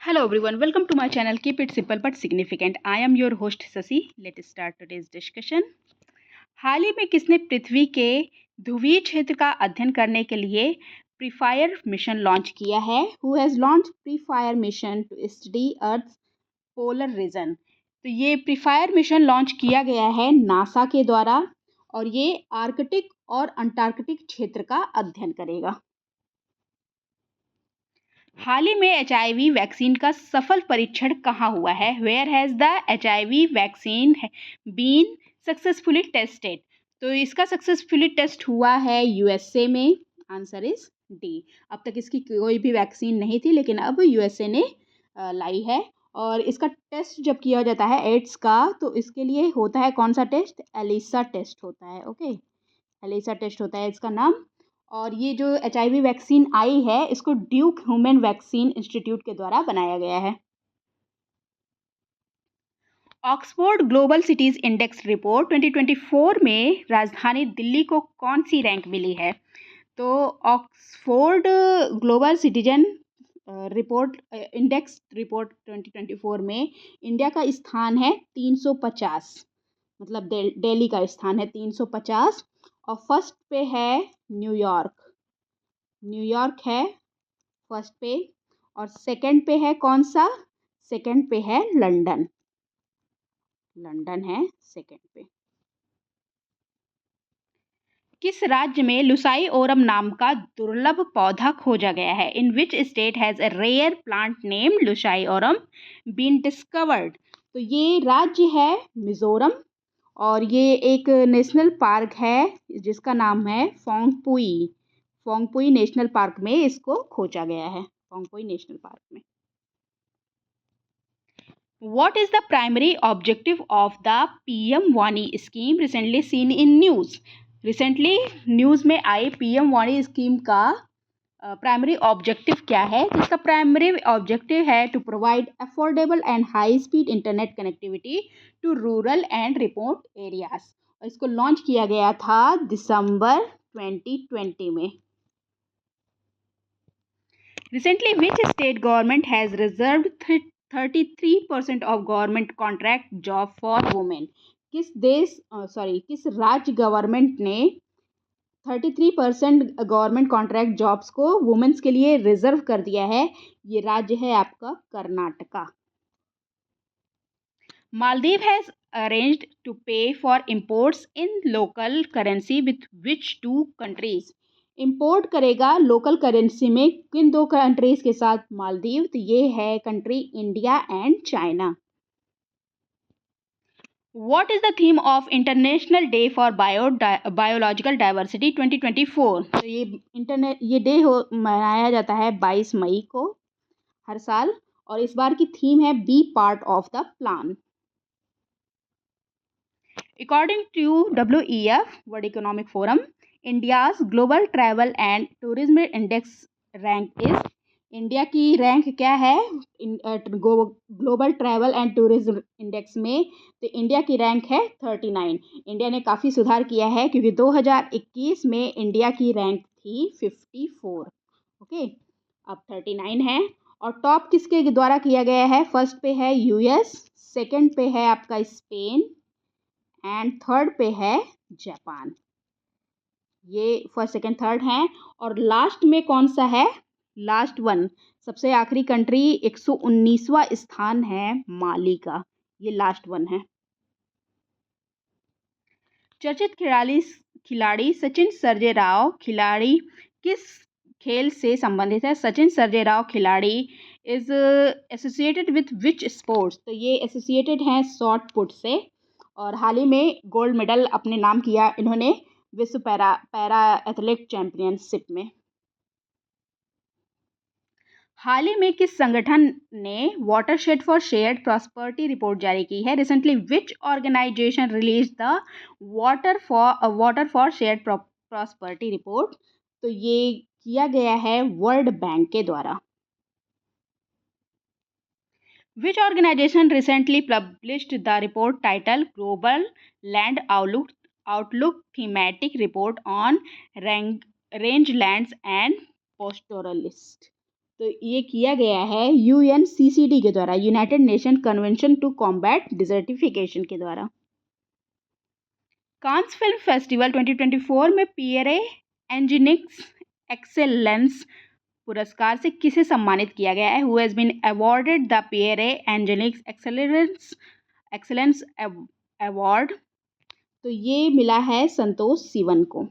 Hello everyone, welcome to my channel. Keep it simple but significant. I am your host Sasi. Let's start today's discussion. हाल ही में किसने पृथ्वी के ध्रुवीय क्षेत्र का अध्ययन करने के लिए प्रीफायर मिशन लॉन्च किया है? Who has launched PREFIRE mission to study Earth polar region? तो ये प्रीफायर मिशन लॉन्च किया गया है नासा के द्वारा और ये आर्कटिक और अंटार्कटिक क्षेत्र का अध्ययन करेगा। हाल ही में एचआईवी वैक्सीन का सफल परीक्षण कहाँ हुआ है? Where has the HIV vaccine been successfully tested? तो इसका सक्सेसफुली टेस्ट हुआ है यूएसए में। Answer is D. अब तक इसकी कोई भी वैक्सीन नहीं थी, लेकिन अब यूएसए ने लाई है। और इसका टेस्ट जब किया जाता है एड्स का, तो इसके लिए होता है कौन सा टेस्ट? एलिसा टेस्ट होता है। ओके, एलिसा टेस्ट होता है इसका नाम। और ये जो एचआईवी वैक्सीन आई है, इसको ड्यूक ह्यूमन वैक्सीन इंस्टीट्यूट के द्वारा बनाया गया है। Oxford global cities index report 2024 में राजधानी दिल्ली को कौन सी रैंक मिली है? तो Oxford global citizen report index report 2024 में इंडिया का स्थान है 350, मतलब दिल्ली का स्थान है 350। और फर्स्ट पे है न्यूयॉर्क, न्यूयॉर्क है फर्स्ट पे। और सेकंड पे है कौन सा? सेकंड पे है लंदन, लंदन है सेकंड पे। किस राज्य में लुसाई ओरम नाम का दुर्लभ पौधा खोजा गया है? In which state has a rare plant name लुसाई ओरम बीन डिस्कवर्ड? तो ये राज्य है मिजोरम और ये एक नेशनल पार्क है जिसका नाम है फोंगपुई। फोंगपुई नेशनल पार्क में इसको खोजा गया है, फोंगपुई नेशनल पार्क में। What is the primary objective of the PM वानी scheme recently seen in news? Recently news में आई PM वानी स्कीम का प्राइमरी ऑब्जेक्टिव क्या है? तो इसका प्राइमरी ऑब्जेक्टिव है to provide affordable and high speed internet connectivity to rural and remote areas. और इसको लॉन्च किया गया था दिसंबर 2020 में। Recently, which state government has reserved 33% of government contract job for women? किस राज्य गवर्नमेंट ने 33% गवर्नमेंट कॉन्ट्रैक्ट जॉब्स को वुमेन्स के लिए रिजर्व कर दिया है? ये राज्य है आपका Karnataka. Maldives has arranged to pay for imports in local currency with which two countries? Import करेगा लोकल करेंसी में किन दो कंट्रीज के साथ? मालदीव। तो ये है country India and China. What is the theme of International Day for Biological Diversity 2024? तो ये डे मनाया जाता है 22 मई को हर साल, और इस बार की थीम है be part of the plan. According to WEF, World Economic Forum, India's Global Travel and Tourism Index rank is, India की रैंक क्या है global travel and tourism index में? तो इंडिया की रैंक है 39। इंडिया ने काफ़ी सुधार किया है क्योंकि 2021 में इंडिया की रैंक थी 54। ओके, अब 39 है। और टॉप किसके द्वारा किया गया है? फर्स्ट पे है यूएस, सेकंड पे है आपका स्पेन एंड थर्ड पे है जापान। ये फर्स्ट सेकंड थर्ड हैं। और लास्ट में कौन सा है? लास्ट वन, सबसे आखिरी कंट्री 119वां स्थान है माली का। ये लास्ट वन है। चर्चित खिलाड़ी सचिन सर्जेराव खिलाड़ी किस खेल से संबंधित है? सचिन सर्जेराव खिलाड़ी is associated with which sports? तो ये एसोसिएटेड हैं शॉट पुट से, और हाल ही में गोल्ड मेडल अपने नाम किया इन्होंने विश्व पैरा एथलेटिक चैंपियनशिप में। हाल ही में किस संगठन ने watershed for shared prosperity report जारी की है? Recently which organisation release the water for shared prosperity report? तो ये किया गया है वर्ल्ड बैंक के द्वारा। Which organization recently published the report titled Global Land Outlook Thematic Report on Rangelands and Pastoralists? तो ये किया गया है UNCCD के द्वारा, United Nation Convention to combat desertification के द्वारा। कांस फिल्म फेस्टिवल 2024 में पियरे एंजिनिक्स एक्सेलेंस पुरस्कार से किसे सम्मानित किया गया है? Who has been awarded the Pierre एंजिनिक्स एक्सेलेंस अवार्ड? तो ये मिला है संतोष सिवन को।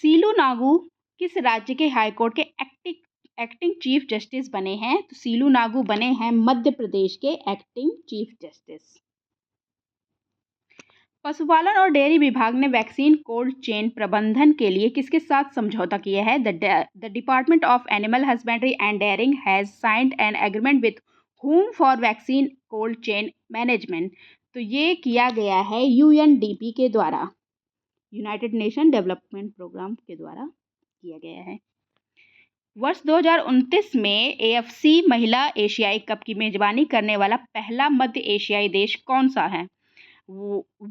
सीलू नागू किस राज्य के हाईकोर्ट के एक्टिंग चीफ जस्टिस बने हैं? तो सीलू नागू बने हैं मध्य प्रदेश के एक्टिंग चीफ जस्टिस। पशुपालन और डेयरी विभाग ने वैक्सीन कोल्ड चेन प्रबंधन के लिए किसके साथ समझौता किया है? The department of animal husbandry and dairying has signed an agreement with home for vaccine cold chain management. तो ये किया गया है UNDP के द्वारा, यूनाइटेड नेशन डेवलपमेंट प्रोग्राम के द्वारा किया गया है। वर्ष 2029 में AFC महिला एशियाई कप की मेजबानी करने वाला पहला मध्य एशियाई देश कौन सा है?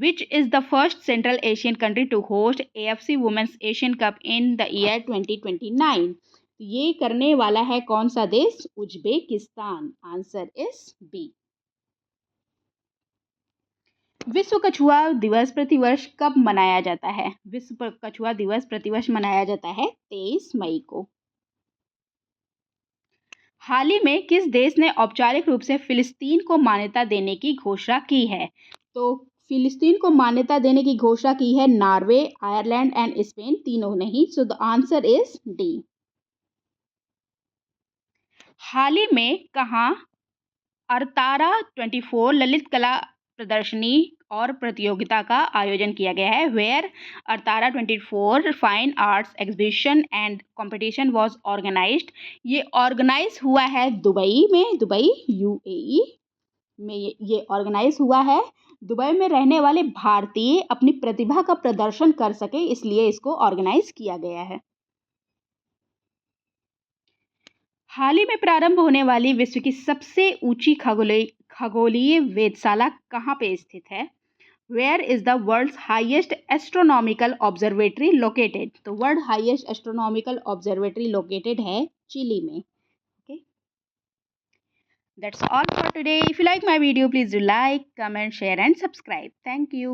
Which is the first Central Asian country to host AFC Women's Asian Cup in the year 2029? ये करने वाला है कौन सा देश? उज्बेकिस्तान। Answer is B. विश्व कछुआ दिवस प्रतिवर्ष कब मनाया जाता है? विश्व कछुआ दिवस प्रतिवर्ष मनाया जाता है 23 मई को। हाल ही में किस देश ने औपचारिक रूप से फिलिस्तीन को मान्यता देने की घोषणा की है? तो फिलिस्तीन को मान्यता देने की घोषणा की है नॉर्वे, आयरलैंड एंड स्पेन, तीनों नहीं। So the answer is D. हाल ही में कहाँ अरतारा 24 ललित कला प्रदर्शनी और प्रतियोगिता का आयोजन किया गया है? वेयर अरतारा 24 fine arts exhibition and competition was organised. ये ऑर्गेनाइज हुआ है दुबई में, दुबई UAE में ये ऑर्गेनाइज हुआ है। दुबई में रहने वाले भारतीय अपनी प्रतिभा का प्रदर्शन कर सके, इसलिए इसको ऑर्गेनाइज किया गया है। हाल ही में प्रारंभ होने वाली विश्व की सबसे ऊंची खगोलीय वेधशाला कहाँ पे स्थित है? Where is the world's highest astronomical observatory located? तो world highest astronomical observatory located है चिली में। Okay, that's all for today. If you like my video, please do like, comment, share and subscribe. Thank you.